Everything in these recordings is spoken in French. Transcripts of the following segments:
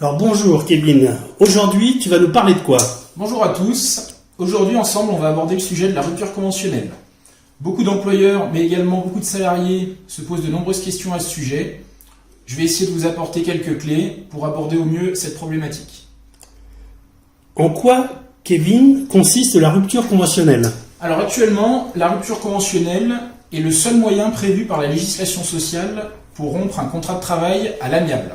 Alors bonjour Kevin, aujourd'hui tu vas nous parler de quoi? Bonjour à tous, aujourd'hui ensemble on va aborder le sujet de la rupture conventionnelle. Beaucoup d'employeurs mais également beaucoup de salariés se posent de nombreuses questions à ce sujet. Je vais essayer de vous apporter quelques clés pour aborder au mieux cette problématique. En quoi, Kevin, consiste la rupture conventionnelle? Alors actuellement, la rupture conventionnelle est le seul moyen prévu par la législation sociale pour rompre un contrat de travail à l'amiable.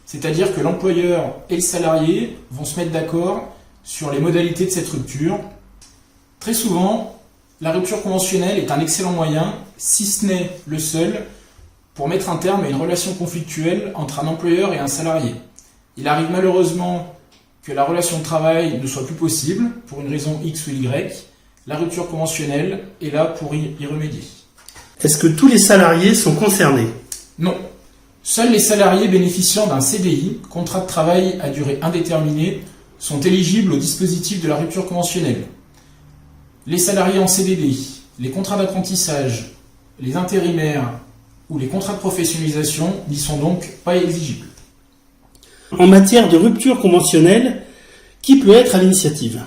C'est-à-dire que l'employeur et le salarié vont se mettre d'accord sur les modalités de cette rupture. Très souvent, la rupture conventionnelle est un excellent moyen, si ce n'est le seul, pour mettre un terme à une relation conflictuelle entre un employeur et un salarié. Il arrive malheureusement que la relation de travail ne soit plus possible, pour une raison X ou Y. La rupture conventionnelle est là pour y remédier. Est-ce que tous les salariés sont concernés? Non. Seuls les salariés bénéficiant d'un CDI, contrat de travail à durée indéterminée, sont éligibles au dispositif de la rupture conventionnelle. Les salariés en CDD, les contrats d'apprentissage, les intérimaires ou les contrats de professionnalisation n'y sont donc pas éligibles. En matière de rupture conventionnelle, qui peut être à l'initiative?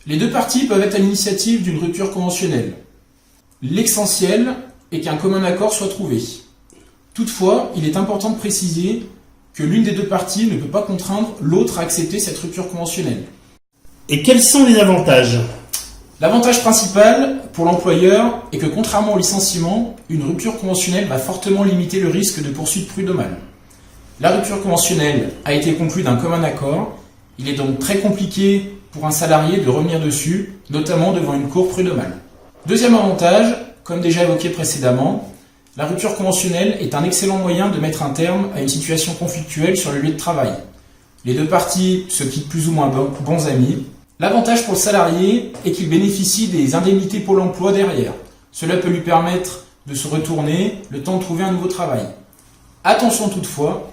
Les deux parties peuvent être à l'initiative d'une rupture conventionnelle. L'essentiel est qu'un commun accord soit trouvé. Toutefois, il est important de préciser que l'une des deux parties ne peut pas contraindre l'autre à accepter cette rupture conventionnelle. Et quels sont les avantages? L'avantage principal pour l'employeur est que contrairement au licenciement, une rupture conventionnelle va fortement limiter le risque de poursuite prud'homale. La rupture conventionnelle a été conclue d'un commun accord, il est donc très compliqué pour un salarié de revenir dessus, notamment devant une cour prud'homale. Deuxième avantage, comme déjà évoqué précédemment, la rupture conventionnelle est un excellent moyen de mettre un terme à une situation conflictuelle sur le lieu de travail. Les deux parties se quittent plus ou moins bons amis. L'avantage pour le salarié est qu'il bénéficie des indemnités Pôle emploi derrière. Cela peut lui permettre de se retourner le temps de trouver un nouveau travail. Attention toutefois,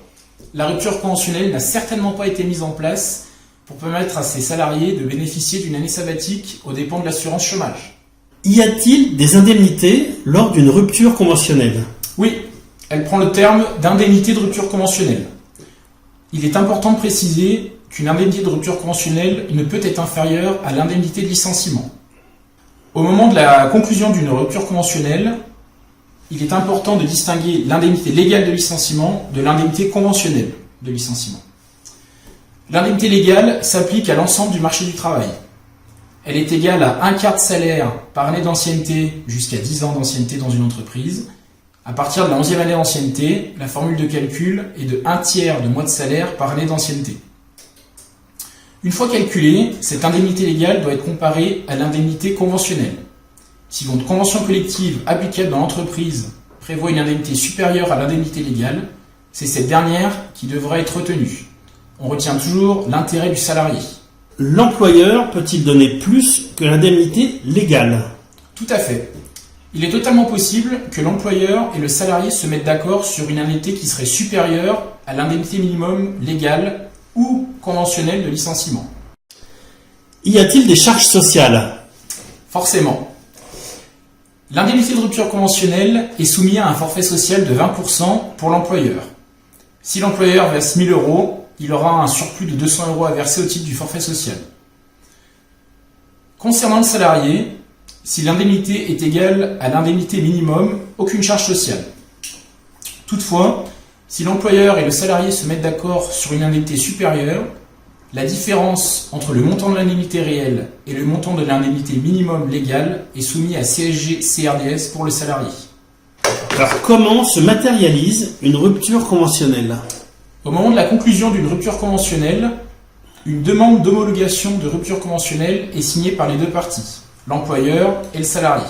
la rupture conventionnelle n'a certainement pas été mise en place pour permettre à ses salariés de bénéficier d'une année sabbatique aux dépens de l'assurance chômage. Y a-t-il des indemnités lors d'une rupture conventionnelle? Oui, elle prend le terme d'indemnité de rupture conventionnelle. Il est important de préciser qu'une indemnité de rupture conventionnelle ne peut être inférieure à l'indemnité de licenciement. Au moment de la conclusion d'une rupture conventionnelle, il est important de distinguer l'indemnité légale de licenciement de l'indemnité conventionnelle de licenciement. L'indemnité légale s'applique à l'ensemble du marché du travail. Elle est égale à un quart de salaire par année d'ancienneté jusqu'à 10 ans d'ancienneté dans une entreprise. À partir de la 11e année d'ancienneté, la formule de calcul est de 1 tiers de mois de salaire par année d'ancienneté. Une fois calculée, cette indemnité légale doit être comparée à l'indemnité conventionnelle. Si votre convention collective applicable dans l'entreprise prévoit une indemnité supérieure à l'indemnité légale, c'est cette dernière qui devra être retenue. On retient toujours l'intérêt du salarié. L'employeur peut-il donner plus que l'indemnité légale? Tout à fait. Il est totalement possible que l'employeur et le salarié se mettent d'accord sur une indemnité qui serait supérieure à l'indemnité minimum légale ou conventionnelle de licenciement. Y a-t-il des charges sociales? Forcément. L'indemnité de rupture conventionnelle est soumise à un forfait social de 20% pour l'employeur. Si l'employeur verse 1 000 €, il aura un surplus de 200 € à verser au titre du forfait social. Concernant le salarié, si l'indemnité est égale à l'indemnité minimum, aucune charge sociale. Toutefois, si l'employeur et le salarié se mettent d'accord sur une indemnité supérieure, la différence entre le montant de l'indemnité réelle et le montant de l'indemnité minimum légale est soumise à CSG-CRDS pour le salarié. Alors comment se matérialise une rupture conventionnelle? Au moment de la conclusion d'une rupture conventionnelle, une demande d'homologation de rupture conventionnelle est signée par les deux parties, l'employeur et le salarié.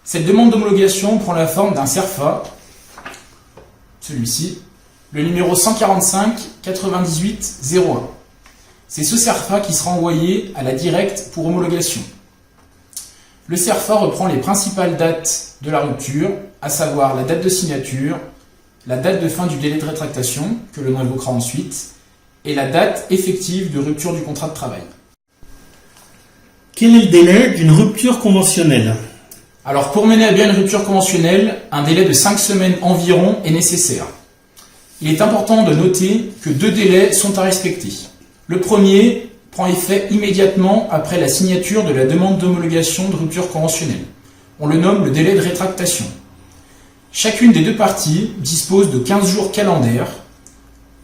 Cette demande d'homologation prend la forme d'un CERFA, celui-ci, le numéro 145 98 01. C'est ce CERFA qui sera envoyé à la directe pour homologation. Le CERFA reprend les principales dates de la rupture, à savoir la date de signature, la date de fin du délai de rétractation, que l'on évoquera ensuite, et la date effective de rupture du contrat de travail. Quel est le délai d'une rupture conventionnelle? Alors pour mener à bien une rupture conventionnelle, un délai de 5 semaines environ est nécessaire. Il est important de noter que 2 délais sont à respecter. Le premier prend effet immédiatement après la signature de la demande d'homologation de rupture conventionnelle. On le nomme le délai de rétractation. Chacune des 2 parties dispose de 15 jours calendaires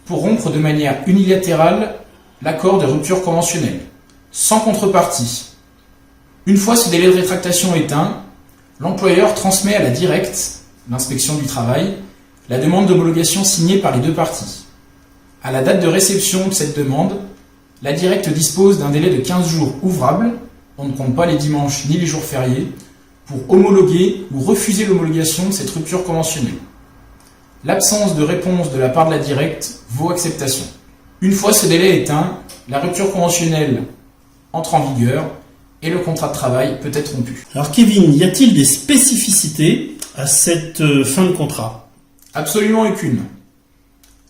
pour rompre de manière unilatérale l'accord de rupture conventionnelle, sans contrepartie. Une fois ce délai de rétractation éteint, l'employeur transmet à la directe, l'inspection du travail, la demande d'homologation signée par les 2 parties. À la date de réception de cette demande, la directe dispose d'un délai de 15 jours ouvrables, on ne compte pas les dimanches ni les jours fériés, pour homologuer ou refuser l'homologation de cette rupture conventionnelle. L'absence de réponse de la part de la directe vaut acceptation. Une fois ce délai éteint, la rupture conventionnelle entre en vigueur et le contrat de travail peut être rompu. Alors Kevin, y a-t-il des spécificités à cette fin de contrat? Absolument aucune.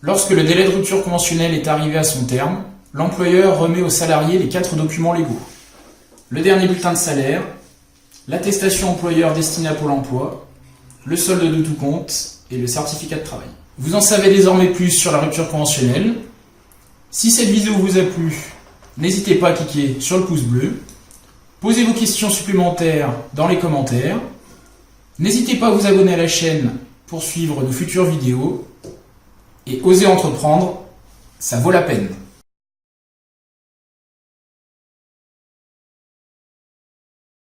Lorsque le délai de rupture conventionnelle est arrivé à son terme, l'employeur remet au salarié les 4 documents légaux. Le dernier bulletin de salaire, l'attestation employeur destinée à Pôle emploi, le solde de tout compte et le certificat de travail. Vous en savez désormais plus sur la rupture conventionnelle. Si cette vidéo vous a plu, n'hésitez pas à cliquer sur le pouce bleu. Posez vos questions supplémentaires dans les commentaires. N'hésitez pas à vous abonner à la chaîne pour suivre nos futures vidéos. Et osez entreprendre, ça vaut la peine.